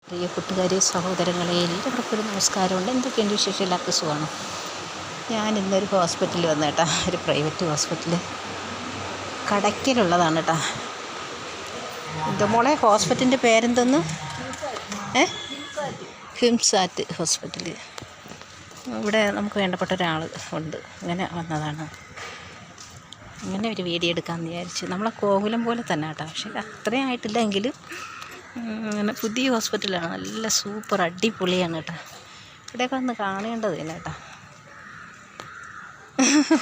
പ്രിയ കൂട്ടുകാരെ, സഹോദരങ്ങളെ, എല്ലാവർക്കും ഒരു നമസ്കാരമുണ്ട്. എന്തൊക്കെയുണ്ട് വിശേഷം? എല്ലാവർക്കും സുഖമാണ്. ഞാൻ ഇന്നൊരു ഹോസ്പിറ്റലിൽ വന്നു കേട്ടോ. ഒരു പ്രൈവറ്റ് ഹോസ്പിറ്റൽ കടയ്ക്കലുള്ളതാണ് കേട്ടോ. എൻ്റെ മോളെ ഹോസ്പിറ്റലിൻ്റെ പേരെന്തെന്ന്? ഹിംസാറ്റ് ഹോസ്പിറ്റൽ. ഇവിടെ നമുക്ക് വേണ്ടപ്പെട്ട ഒരാൾ ഉണ്ട്. ഇങ്ങനെ വന്നതാണ്. ഇങ്ങനെ ഒരു വീഡിയോ എടുക്കാമെന്ന് വിചാരിച്ചു. നമ്മളെ കോകുലം പോലെ തന്നെ കേട്ടോ. പക്ഷേ അത്രയും ആയിട്ടില്ല എങ്കിലും അങ്ങനെ പുതിയ ഹോസ്പിറ്റലാണ്. നല്ല സൂപ്പർ അടിപൊളിയാണ് കേട്ടോ. ഇവിടെയൊക്കെ ഒന്ന് കാണേണ്ടത് തന്നെ കേട്ടോ.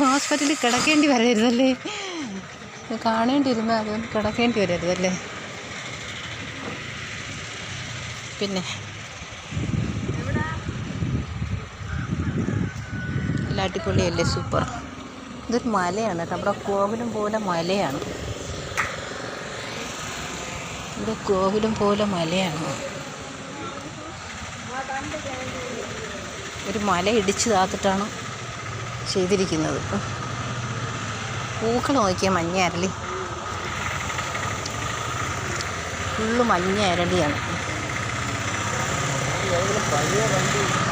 ഹോസ്പിറ്റലിൽ കിടക്കേണ്ടി വരരുതല്ലേ, കാണേണ്ടിയിരുന്ന അതൊന്ന് കിടക്കേണ്ടി വരരുതല്ലേ. പിന്നെ നല്ല അടിപൊളിയല്ലേ, സൂപ്പർ. ഇതൊരു മലയാണ് കേട്ടോ. അവിടെ കോവിലും പോലെ മലയാണ്. ഇവിടെ കോവിലും പോലെ മലയാണ്. ഒരു മല ഇടിച്ച് താത്തിട്ടാണ് ചെയ്തിരിക്കുന്നത്. പൂക്കൾ നോക്കിയാൽ മഞ്ഞ അരളി, ഫുള്ള് മഞ്ഞ അരളിയാണ്.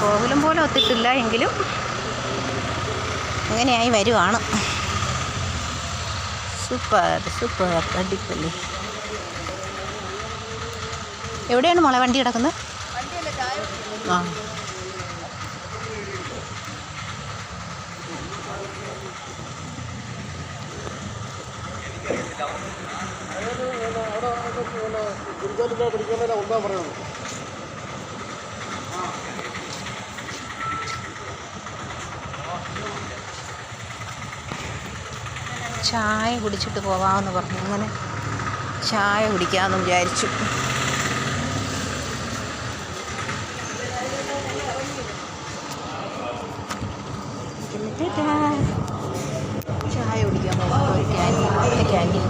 കോവിലും പോലെ ഒത്തിട്ടില്ല എങ്കിലും അങ്ങനെയായി വരുവാണ്. സൂപ്പർ സൂപ്പർ അടിപൊളി. എവിടെയാണ് മോളെ വണ്ടി കിടക്കുന്നത്? ആ, ചായ കുടിച്ചിട്ട് പോകാമെന്ന് പറഞ്ഞു. അങ്ങനെ ചായ കുടിക്കാമെന്ന് വിചാരിച്ചു. ചായ കുടിക്കാൻ പോകുമ്പോൾ ഒരു ക്യാൻറ്റീൻ